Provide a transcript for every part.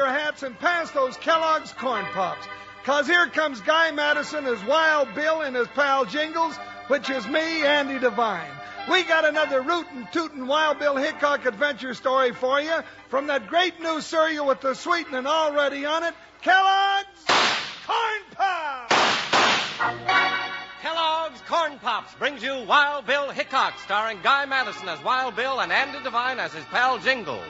your hats and pass those Kellogg's Corn Pops. 'Cause here comes Guy Madison as Wild Bill and his pal Jingles, which is me, Andy Devine. We got another rootin' tootin' Wild Bill Hickock adventure story for you from that great new cereal with the sweetening already on it, Kellogg's Corn Pops! Kellogg's Corn Pops brings you Wild Bill Hickock, starring Guy Madison as Wild Bill and Andy Devine as his pal Jingles.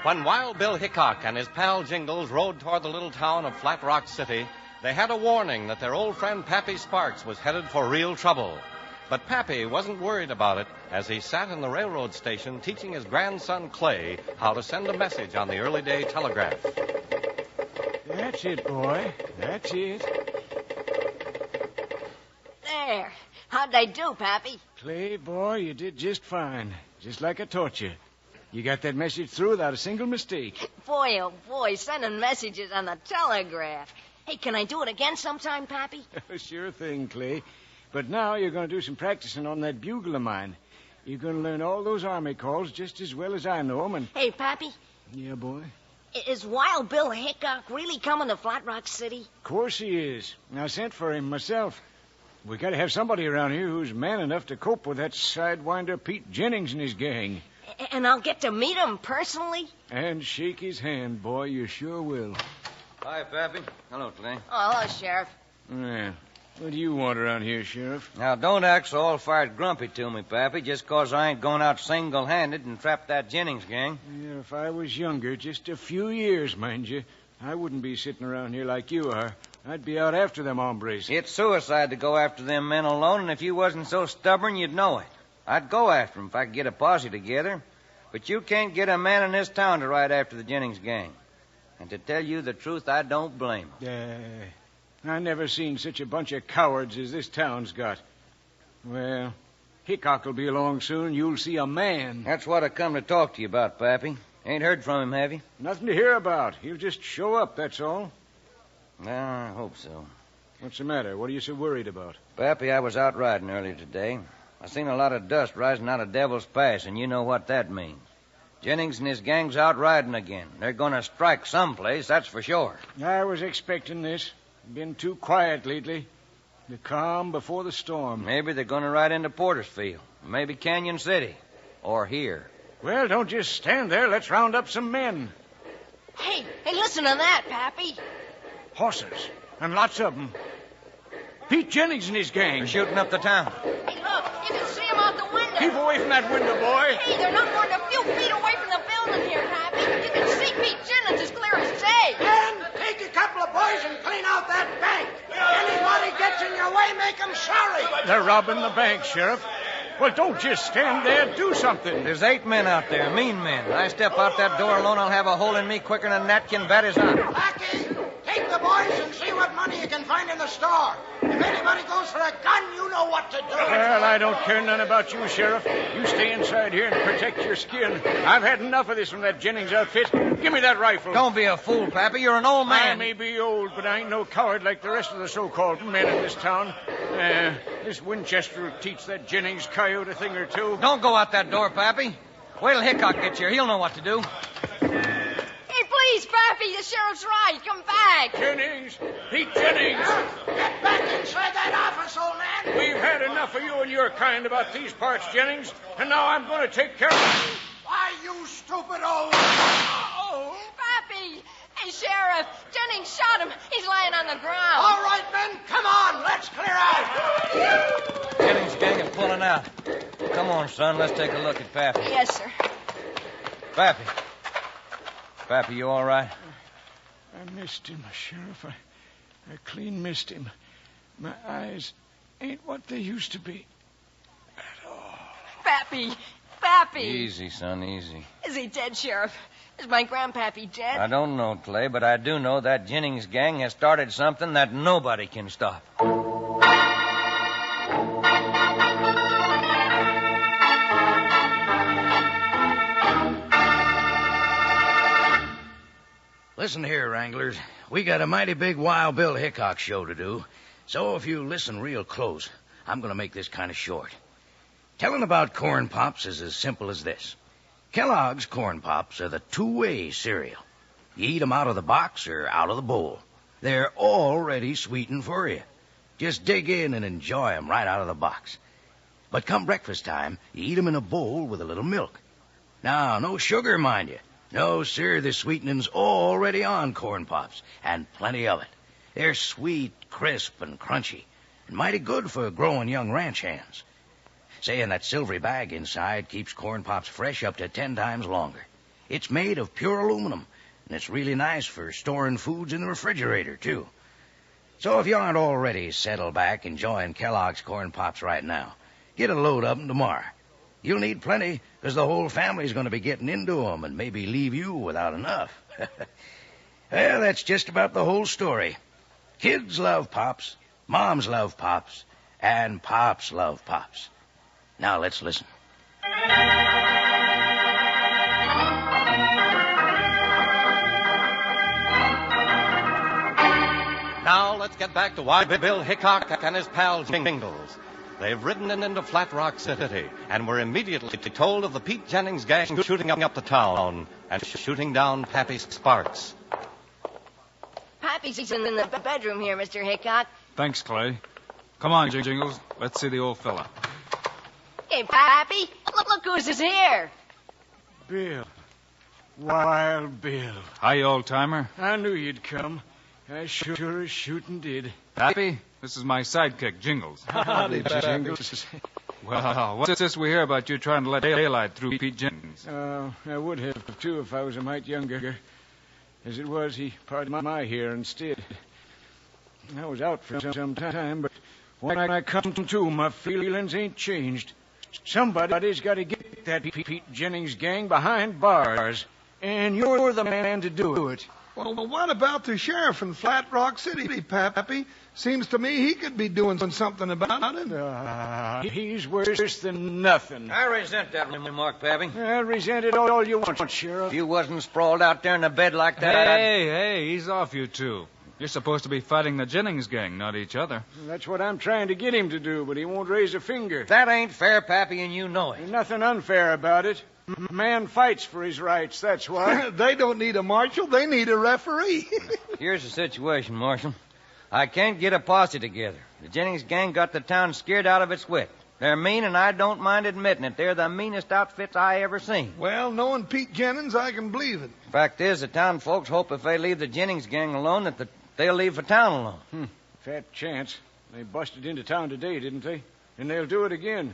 When Wild Bill Hickock and his pal Jingles rode toward the little town of Flat Rock City, they had a warning that their old friend Pappy Sparks was headed for real trouble. But Pappy wasn't worried about it as he sat in the railroad station teaching his grandson Clay how to send a message on the early day telegraph. That's it, boy. That's it. There. How'd I do, Pappy? Clay, boy, you did just fine. Just like I taught you. You got that message through without a single mistake. Boy, oh boy, sending messages on the telegraph. Hey, can I do it again sometime, Pappy? Sure thing, Clay. But now you're going to do some practicing on that bugle of mine. You're going to learn all those army calls just as well as I know them. And... Hey, Pappy. Yeah, boy? Is Wild Bill Hickock really coming to Flat Rock City? Of course he is. I sent for him myself. We got to have somebody around here who's man enough to cope with that sidewinder Pete Jennings and his gang. And I'll get to meet him personally? And shake his hand, boy. You sure will. Hi, Pappy. Hello, Clay. Oh, hello, Sheriff. Yeah. What do you want around here, Sheriff? Now, don't act so all-fired grumpy to me, Pappy, just 'cause I ain't going out single-handed and trap that Jennings gang. Yeah, if I was younger, just a few years, mind you, I wouldn't be sitting around here like you are. I'd be out after them hombres. It's suicide to go after them men alone, and if you wasn't so stubborn, you'd know it. I'd go after them if I could get a posse together. But you can't get a man in this town to ride after the Jennings gang. And to tell you the truth, I don't blame him. I never seen such a bunch of cowards as this town's got. Well, Hickock will be along soon. You'll see a man. That's what I come to talk to you about, Pappy. Ain't heard from him, have you? Nothing to hear about. He'll just show up, that's all. Well, I hope so. What's the matter? What are you so worried about? Pappy, I was out riding earlier today. I seen a lot of dust rising out of Devil's Pass, and you know what that means. Jennings and his gang's out riding again. They're going to strike someplace, that's for sure. I was expecting this. Been too quiet lately. The calm before the storm. Maybe they're going to ride into Portersfield. Maybe Canyon City. Or here. Well, don't just stand there. Let's round up some men. Hey, listen to that, Pappy. Horses. And lots of them. Pete Jennings and his gang. They're shooting up the town. Hey, look, you can see them out the window. Keep away from that window, boy. Hey, they're not more than a few feet away from the building here, Pappy. You can see Pete Jennings as clear as day. And take a couple of boys and clean out that bank. Anybody gets in your way, make them sorry. They're robbing the bank, Sheriff. Well, don't just stand there. Do something. There's 8 men out there, mean men. I step out that door alone, I'll have a hole in me quicker than a gnat bat is on. Blackie, take the boys and see what money you can find in the store. If anybody goes for a gun, you know what to do. Well, I don't care none about you, Sheriff. You stay inside here and protect your skin. I've had enough of this from that Jennings outfit. Give me that rifle. Don't be a fool, Pappy. You're an old man. I may be old, but I ain't no coward like the rest of the so-called men in this town. This Winchester will teach that Jennings coyote a thing or two. Don't go out that door, Pappy. Wait till Hickock gets here. He'll know what to do. Hey, please, Pappy, the sheriff's right. Come back. Jennings! Pete Jennings! Get back inside that office, old man. We've had enough of you and your kind about these parts, Jennings, and now I'm going to take care of you. Why, you stupid old... Oh, Pappy! Hey, Sheriff, Jennings shot him. He's lying on the ground. All right, men, come on. Let's clear out. Jennings' gang is pulling out. Come on, son. Let's take a look at Pappy. Yes, sir. Pappy. Pappy, you all right? I missed him, Sheriff. I clean missed him. My eyes ain't what they used to be at all. Pappy! Easy, son, easy. Is he dead, Sheriff? Is my grandpappy dead? I don't know, Clay, but I do know that Jennings gang has started something that nobody can stop. Listen here, Wranglers. We got a mighty big Wild Bill Hickock show to do. So if you listen real close, I'm going to make this kind of short. Telling about corn pops is as simple as this. Kellogg's corn pops are the two-way cereal. You eat 'em out of the box or out of the bowl. They're already sweetened for you. Just dig in and enjoy 'em right out of the box. But come breakfast time, you eat 'em in a bowl with a little milk. Now, no sugar, mind you. No, sir, the sweetening's already on corn pops, and plenty of it. They're sweet, crisp, and crunchy, and mighty good for growing young ranch hands. Saying that silvery bag inside keeps corn pops fresh up to 10 times longer. It's made of pure aluminum, and it's really nice for storing foods in the refrigerator, too. So if you aren't already settled back enjoying Kellogg's corn pops right now, get a load of 'em tomorrow. You'll need plenty, because the whole family's going to be getting into 'em and maybe leave you without enough. Well, that's just about the whole story. Kids love Pops, moms love Pops, and Pops love Pops. Now let's listen. Now let's get back to Wild Bill Hickock and his pal Jingles. They've ridden into Flat Rock City and were immediately told of the Pete Jennings gang shooting up the town and shooting down Pappy Sparks. Pappy's in the bedroom here, Mr. Hickock. Thanks, Clay. Come on, Jingles. Let's see the old fella. Hey, Pappy, look who's here. Bill. Wild Bill. Hi, old-timer. I knew you'd come. I sure as shooting did. Pappy, this is my sidekick, Jingles. Howdy, Jingles. Well, what's this we hear about you trying to let daylight through Pete Jennings? I would have, too, if I was a mite younger. As it was, he parted my hair instead. I was out for some time, but when I come to, my feelings ain't changed. Somebody's got to get that Pete Jennings gang behind bars, and you're the man to do it. Well, what about the sheriff in Flat Rock City, Pappy? Seems to me he could be doing something about it. He's worse than nothing. I resent that remark, Pappy. Resent it all you want, Sheriff. If you wasn't sprawled out there in a bed like that, Hey, ease off, you two. You're supposed to be fighting the Jennings gang, not each other. That's what I'm trying to get him to do, but he won't raise a finger. That ain't fair, Pappy, and you know it. There's nothing unfair about it. Man fights for his rights, that's why. They don't need a marshal, they need a referee. Here's the situation, Marshal. I can't get a posse together. The Jennings gang got the town scared out of its wit. They're mean, and I don't mind admitting it. They're the meanest outfits I ever seen. Well, knowing Pete Jennings, I can believe it. Fact is, the town folks hope if they leave the Jennings gang alone, that they'll leave the town alone. Fat chance. They busted into town today, didn't they? And they'll do it again.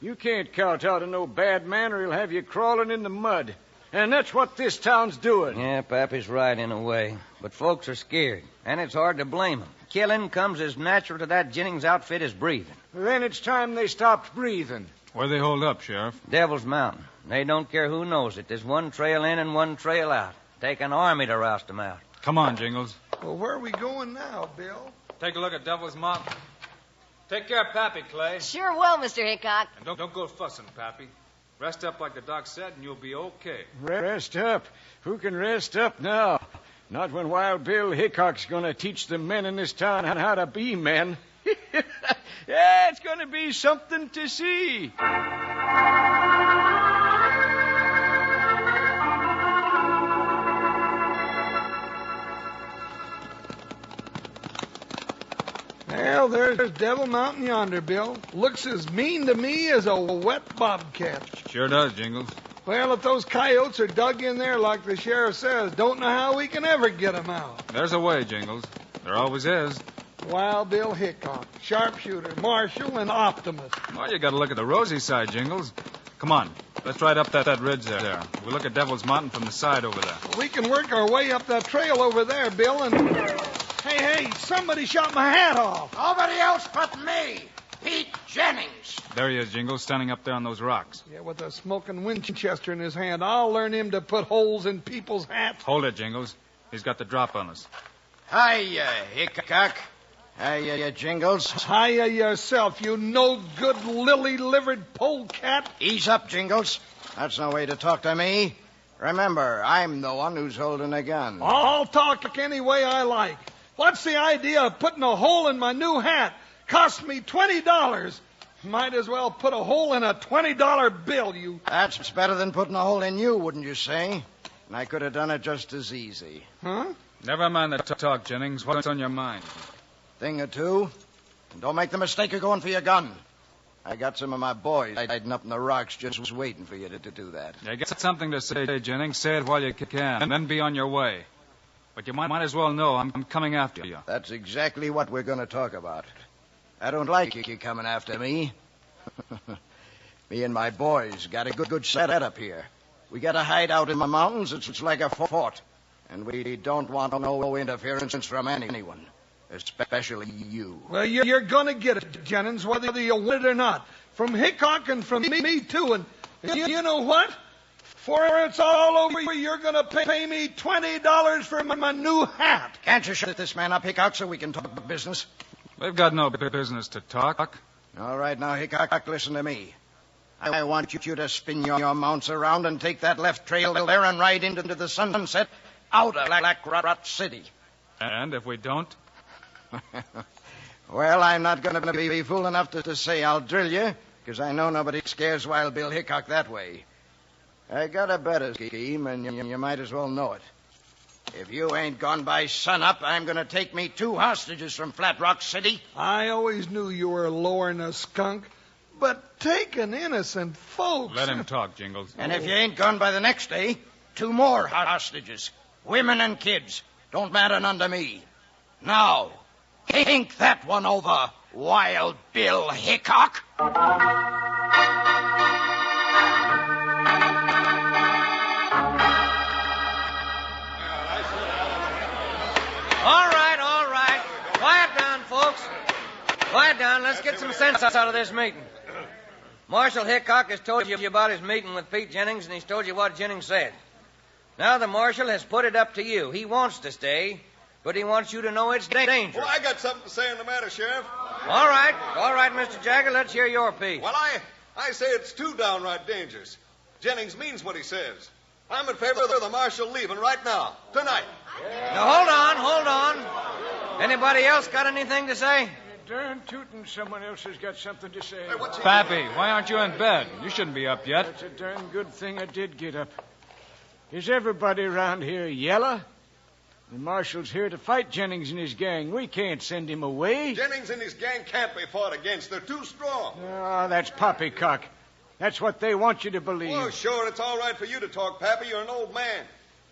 You can't kowtow to no bad man, or he'll have you crawling in the mud. And that's what this town's doing. Yeah, Pappy's right in a way. But folks are scared, and it's hard to blame them. Killing comes as natural to that Jennings outfit as breathing. Then it's time they stopped breathing. Where they hold up, Sheriff? Devil's Mountain. They don't care who knows it. There's one trail in and one trail out. Take an army to roust them out. Come on, Jingles. Well, where are we going now, Bill? Take a look at Devil's Mountain. Take care of Pappy, Clay. Sure will, Mr. Hickock. And don't go fussing, Pappy. Rest up like the doc said, and you'll be okay. Rest up? Who can rest up now? Not when Wild Bill Hickok's going to teach the men in this town how to be men. Yeah, it's going to be something to see. Well, there's Devil Mountain yonder, Bill. Looks as mean to me as a wet bobcat. Sure does, Jingles. Well, if those coyotes are dug in there like the sheriff says, don't know how we can ever get them out. There's a way, Jingles. There always is. Wild Bill Hickok, sharpshooter, marshal, and optimist. Well, you got to look at the rosy side, Jingles. Come on. Let's ride up that ridge there. We'll look at Devil's Mountain from the side over there. We can work our way up that trail over there, Bill, and... Hey, somebody shot my hat off. Nobody else but me, Pete Jennings. There he is, Jingles, standing up there on those rocks. Yeah, with a smoking Winchester in his hand. I'll learn him to put holes in people's hats. Hold it, Jingles. He's got the drop on us. Hiya, Hickock. Hiya, Jingles. Hiya yourself, you no-good, lily-livered polecat. Ease up, Jingles. That's no way to talk to me. Remember, I'm the one who's holding a gun. I'll talk any way I like. What's the idea of putting a hole in my new hat? Cost me $20. Might as well put a hole in a $20 bill, you... That's better than putting a hole in you, wouldn't you say? And I could have done it just as easy. Huh? Never mind the talk, Jennings. What's on your mind? Thing or two. And don't make the mistake of going for your gun. I got some of my boys hiding up in the rocks just waiting for you to do that. You got something to say, Jennings. Say it while you can, and then be on your way. But you might as well know I'm coming after you. That's exactly what we're going to talk about. I don't like you coming after me. Me and my boys got a good setup here. We got a hideout in the mountains. It's like a fort. And we don't want no interference from anyone, especially you. Well, you're going to get it, Jennings, whether you want it or not. From Hickock and from me too. And you know what? Before it's all over, you're going to pay me $20 for my new hat. Can't you shut this man up, Hickock, so we can talk business? We've got no business to talk. All right, now, Hickock, listen to me. I want you to spin your mounts around and take that left trail there and ride into the sunset out of Black Rot City. And if we don't? Well, I'm not going to be fool enough to say I'll drill you, because I know nobody scares Wild Bill Hickock that way. I got a better scheme, and you might as well know it. If you ain't gone by sunup, I'm going to take me 2 hostages from Flat Rock City. I always knew you were lowering a skunk, but taking innocent folks... Let him talk, Jingles. And if you ain't gone by the next day, 2 more hostages. Women and kids. Don't matter none to me. Now, think that one over, Wild Bill Hickock. All right. Quiet down, folks. Quiet down. Let's get some sense out of this meeting. Marshal Hickock has told you about his meeting with Pete Jennings, and he's told you what Jennings said. Now the marshal has put it up to you. He wants to stay, but he wants you to know it's dangerous. Well, I got something to say on the matter, Sheriff. All right, Mr. Jagger, let's hear your piece. Well, I say it's too downright dangerous. Jennings means what he says. I'm in favor of the marshal leaving right now, tonight. Now, hold on. Anybody else got anything to say? Darn tootin', someone else has got something to say. Hey, what's he Pappy, why aren't you in bed? You shouldn't be up yet. That's a darn good thing I did get up. Is everybody around here yellow? The marshal's here to fight Jennings and his gang. We can't send him away. Jennings and his gang can't be fought against. They're too strong. Oh, that's poppycock. That's what they want you to believe. Oh, sure, it's all right for you to talk, Pappy. You're an old man.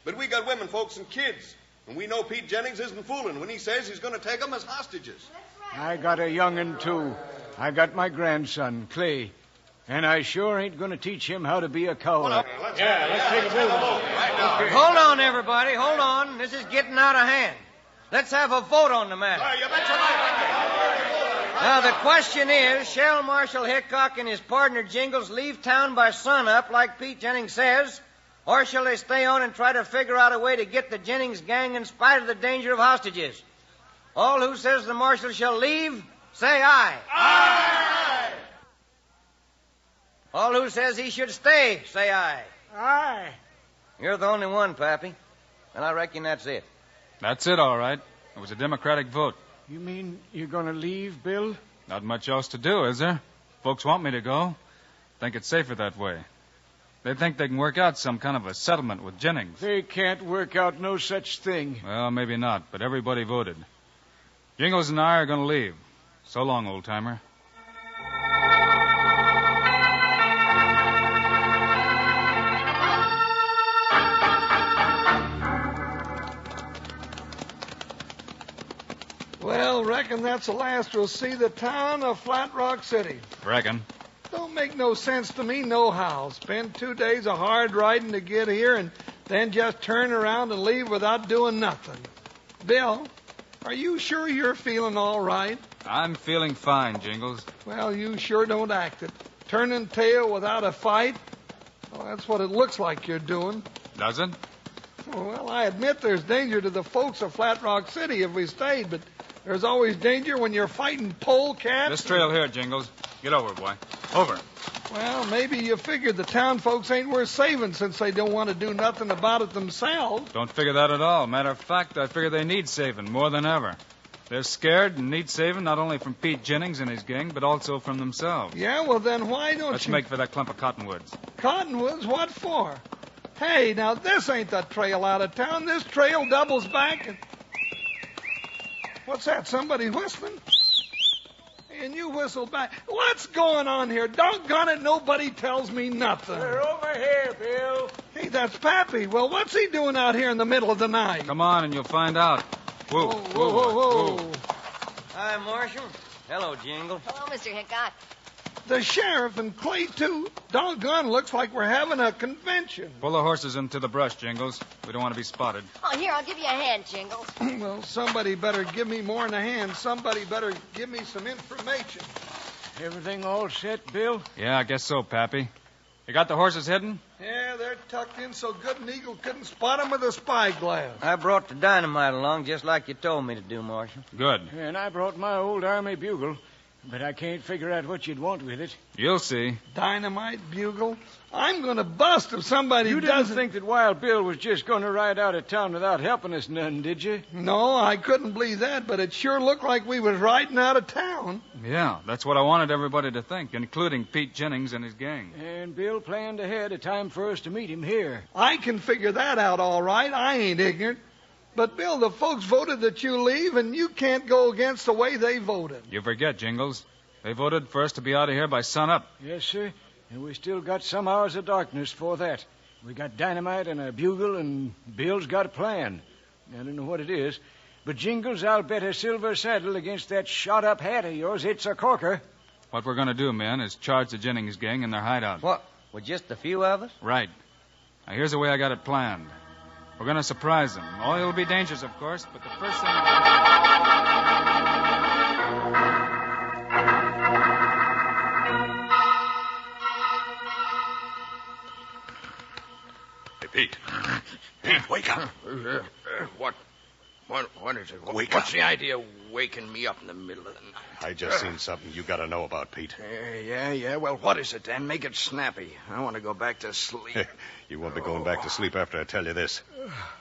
But we got women folks and kids. And we know Pete Jennings isn't fooling when he says he's going to take them as hostages. I got a young'un, too. I got my grandson, Clay. And I sure ain't going to teach him how to be a coward. Let's take a vote right now. Okay. Hold on, everybody. Hold on. This is getting out of hand. Let's have a vote on the matter. You betcha right. Now, the question is, shall Marshal Hickock and his partner Jingles leave town by sunup like Pete Jennings says, or shall they stay on and try to figure out a way to get the Jennings gang in spite of the danger of hostages? All who says the marshal shall leave, say aye. Aye! All who says he should stay, say aye. Aye. You're the only one, Pappy. And I reckon that's it. That's it, all right. It was a Democratic vote. You mean you're going to leave, Bill? Not much else to do, is there? Folks want me to go. Think it's safer that way. They think they can work out some kind of a settlement with Jennings. They can't work out no such thing. Well, maybe not, but everybody voted. Jingles and I are going to leave. So long, old-timer. Well, reckon that's the last we'll see the town of Flat Rock City. Reckon. Don't make no sense to me nohow. Spend 2 days of hard riding to get here and then just turn around and leave without doing nothing. Bill, are you sure you're feeling all right? I'm feeling fine, Jingles. Well, you sure don't act it. Turning tail without a fight? Well, that's what it looks like you're doing. Does it? Well, I admit there's danger to the folks of Flat Rock City if we stayed, but There's always danger when you're fighting polecats. This trail here, Jingles. Get over, boy. Over. Well, maybe you figured the town folks ain't worth saving since they don't want to do nothing about it themselves. Don't figure that at all. Matter of fact, I figure they need saving more than ever. They're scared and need saving not only from Pete Jennings and his gang, but also from themselves. Yeah, well, then why don't Let's you... make for that clump of cottonwoods. Cottonwoods? What for? Hey, now, this ain't the trail out of town. This trail doubles back and... What's that? Somebody whistling? And you whistle back. What's going on here? Doggone it, nobody tells me nothing. They're over here, Bill. Hey, that's Pappy. Well, what's he doing out here in the middle of the night? Come on and you'll find out. Whoa, Whoa. Hi, Marshal. Hello, Jingle. Hello, Mr. Hickock. The sheriff and Clay, too. Doggone, looks like we're having a convention. Pull the horses into the brush, Jingles. We don't want to be spotted. Oh, here, I'll give you a hand, Jingles. Well, somebody better give me more than a hand. Somebody better give me some information. Everything all set, Bill? Yeah, I guess so, Pappy. You got the horses hidden? Yeah, they're tucked in so good an eagle couldn't spot 'em with a spyglass. I brought the dynamite along just like you told me to do, Marshal. Good. And I brought my old army bugle, but I can't figure out what you'd want with it. You'll see. Dynamite, bugle. I'm going to bust if somebody You didn't doesn't... think that Wild Bill was just going to ride out of town without helping us none, did you? No, I couldn't believe that, but it sure looked like we was riding out of town. Yeah, that's what I wanted everybody to think, including Pete Jennings and his gang. And Bill planned ahead a time for us to meet him here. I can figure that out all right. I ain't ignorant. But, Bill, the folks voted that you leave, and you can't go against the way they voted. You forget, Jingles. They voted for us to be out of here by sunup. Yes, sir. And we still got some hours of darkness for that. We got dynamite and a bugle, and Bill's got a plan. I don't know what it is, but Jingles, I'll bet a silver saddle against that shot-up hat of yours. It's a corker. What we're going to do, men, is charge the Jennings gang in their hideout. What? With just a few of us? Right. Now, here's the way I got it planned. We're going to surprise them. Oh, it'll be dangerous, of course, but the first thing... Pete. Pete, wake up. What is it? Wake What's up. the idea of waking me up in the middle of the night? I just seen something you got to know about, Pete. Yeah. Well, what is it, then? Make it snappy. I want to go back to sleep. You won't be going back to sleep after I tell you this.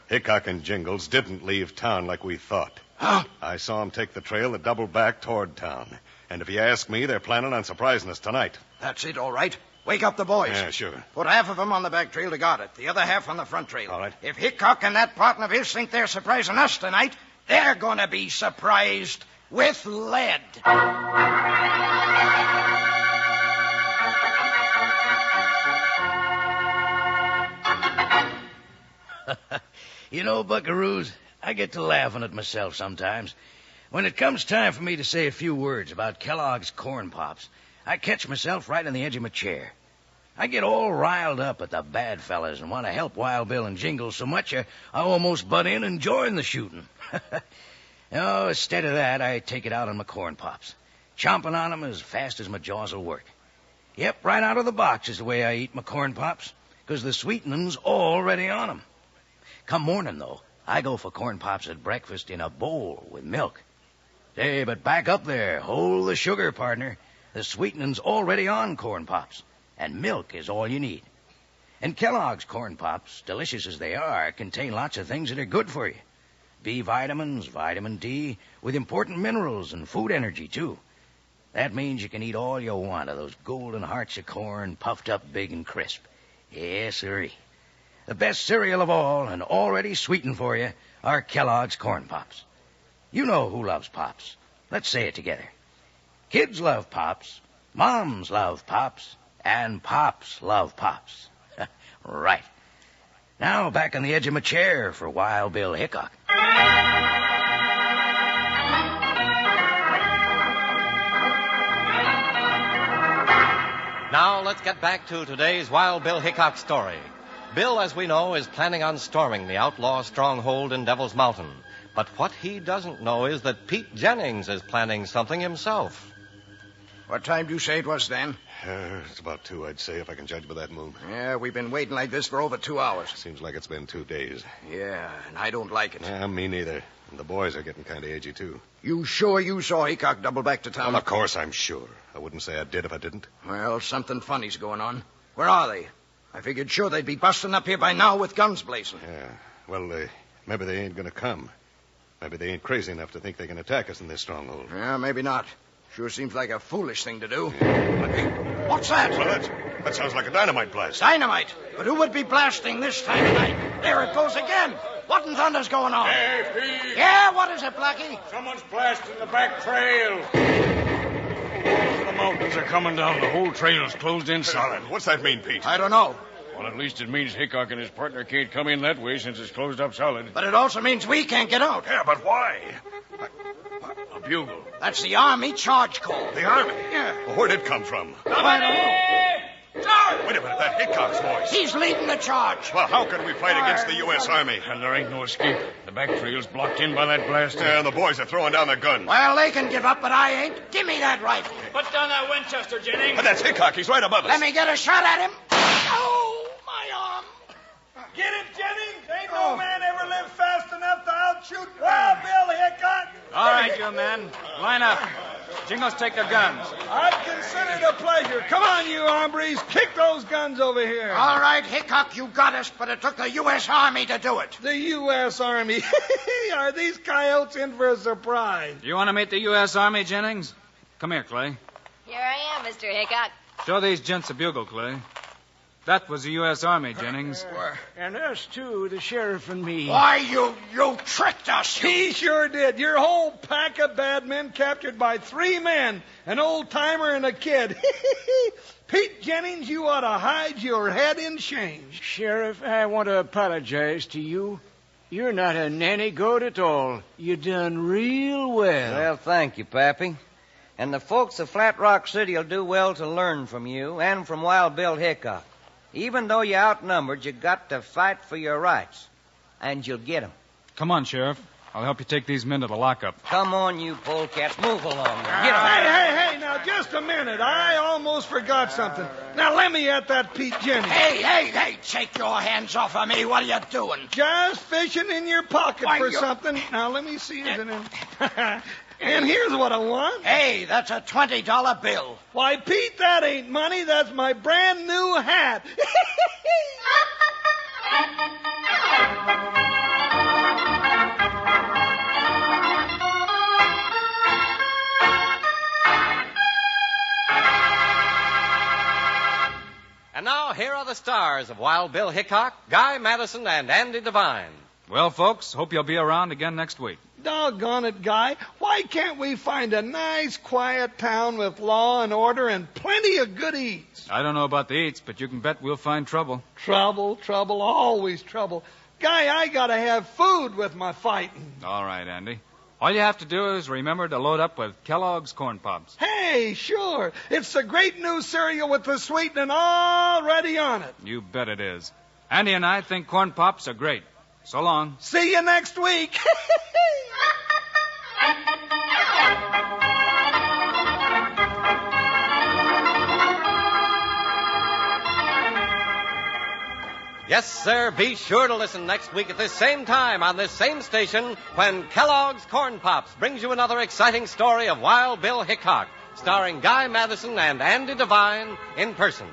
Hickok and Jingles didn't leave town like we thought. Huh? I saw them take the trail that doubled back toward town. And if you ask me, they're planning on surprising us tonight. That's it, all right. Wake up the boys. Yeah, sure. Put half of them on the back trail to guard it, the other half on the front trail. All right. If Hickok and that partner of his think they're surprising us tonight, they're going to be surprised with lead. You know, buckaroos, I get to laughing at myself sometimes. When it comes time for me to say a few words about Kellogg's Corn Pops, I catch myself right on the edge of my chair. I get all riled up at the bad fellas and want to help Wild Bill and Jingles so much I almost butt in and join the shooting. No, instead of that, I take it out on my Corn Pops, chomping on them as fast as my jaws will work. Yep, right out of the box is the way I eat my Corn Pops, because the sweetening's already on them. Come morning, though, I go for Corn Pops at breakfast in a bowl with milk. Hey, but back up there. Hold the sugar, partner. The sweetening's already on Corn Pops, and milk is all you need. And Kellogg's Corn Pops, delicious as they are, contain lots of things that are good for you. B vitamins, vitamin D, with important minerals and food energy, too. That means you can eat all you want of those golden hearts of corn puffed up big and crisp. Yes, sirree. The best cereal of all, and already sweetened for you, are Kellogg's Corn Pops. You know who loves Pops. Let's say it together. Kids love Pops, moms love Pops, and Pops love Pops. Right. Now back on the edge of my chair for Wild Bill Hickok. Now let's get back to today's Wild Bill Hickok story. Bill, as we know, is planning on storming the outlaw stronghold in Devil's Mountain. But what he doesn't know is that Pete Jennings is planning something himself. What time do you say it was, Dan? It's about 2, I'd say, if I can judge by that moon. Yeah, we've been waiting like this for over 2 hours. Seems like it's been 2 days. Yeah, and I don't like it. Yeah, me neither. And the boys are getting kind of edgy, too. You sure you saw Hickock double back to town? Well, of course I'm sure. I wouldn't say I did if I didn't. Well, something funny's going on. Where are they? I figured sure they'd be busting up here by now with guns blazing. Yeah. Well, maybe they ain't going to come. Maybe they ain't crazy enough to think they can attack us in this stronghold. Yeah, maybe not. Sure seems like a foolish thing to do. What's that? Well, that sounds like a dynamite blast. Dynamite? But who would be blasting this time of night? There it goes again. What in thunder's going on? Hey, Pete! Yeah, what is it, Blackie? Someone's blasting the back trail. The mountains are coming down. The whole trail's closed in solid. What's that mean, Pete? I don't know. Well, at least it means Hickock and his partner can't come in that way since it's closed up solid. But it also means we can't get out. Yeah, but why? A bugle. That's the Army charge call. The Army? Yeah. Well, where'd it come from? I don't know. Charge! Wait a minute, that Hickok's voice. He's leading the charge. Well, how can we fight against the U.S. Army? And there ain't no escape. The back trail's blocked in by that blast. Yeah, and the boys are throwing down their guns. Well, they can give up, but I ain't. Give me that rifle. Put down that Winchester, Jennings. But that's Hickok. He's right above us. Let me get a shot at him. Oh, my arm. Get it, Jennings? Ain't no man ever lived fast enough to outshoot Wild Bill Hickok. All right, you men. Line up. Jingles, take their guns. I'd consider it a pleasure. Come on, you hombres. Kick those guns over here. All right, Hickock, you got us, but it took the U.S. Army to do it. The U.S. Army. Are these coyotes in for a surprise? You want to meet the U.S. Army, Jennings? Come here, Clay. Here I am, Mr. Hickok. Show these gents a bugle, Clay. That was the U.S. Army, Jennings. And us, too, the sheriff and me. Why, you tricked us. He sure did. Your whole pack of bad men captured by 3 men, an old-timer and a kid. Pete Jennings, you ought to hide your head in shame. Sheriff, I want to apologize to you. You're not a nanny goat at all. You done real well. Well, thank you, Pappy. And the folks of Flat Rock City will do well to learn from you and from Wild Bill Hickock. Even though you're outnumbered, you got to fight for your rights. And you'll get 'em. Come on, Sheriff. I'll help you take these men to the lockup. Come on, you polecats. Move along. Get 'em. Hey, now, just a minute. I almost forgot something. Now, let me at that Pete Jennings. Hey, take your hands off of me. What are you doing? Just fishing in your pocket for something. Now, let me see it. And here's what I want. Hey, that's a $20 bill. Why, Pete, that ain't money. That's my brand new hat. And now, here are the stars of Wild Bill Hickok, Guy Madison, and Andy Devine. Well, folks, hope you'll be around again next week. Doggone it, Guy. Why can't we find a nice, quiet town with law and order and plenty of good eats? I don't know about the eats, but you can bet we'll find trouble. Trouble, always trouble. Guy, I gotta have food with my fighting. All right, Andy. All you have to do is remember to load up with Kellogg's Corn Pops. Hey, sure. It's the great new cereal with the sweetening already on it. You bet it is. Andy and I think Corn Pops are great. So long. See you next week. Yes, sir. Be sure to listen next week at this same time on this same station when Kellogg's Corn Pops brings you another exciting story of Wild Bill Hickok, starring Guy Madison and Andy Devine in person.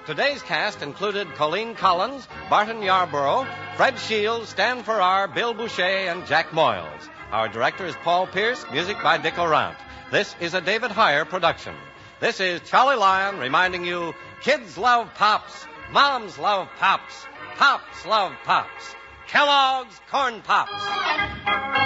Today's cast included Colleen Collins, Barton Yarborough, Fred Shields, Stan Farrar, Bill Boucher, and Jack Moyles. Our director is Paul Pierce, music by Dick Orant. This is a David Heyer production. This is Charlie Lyon reminding you, kids love Pops, moms love Pops, Pops love Pops. Kellogg's Corn Pops.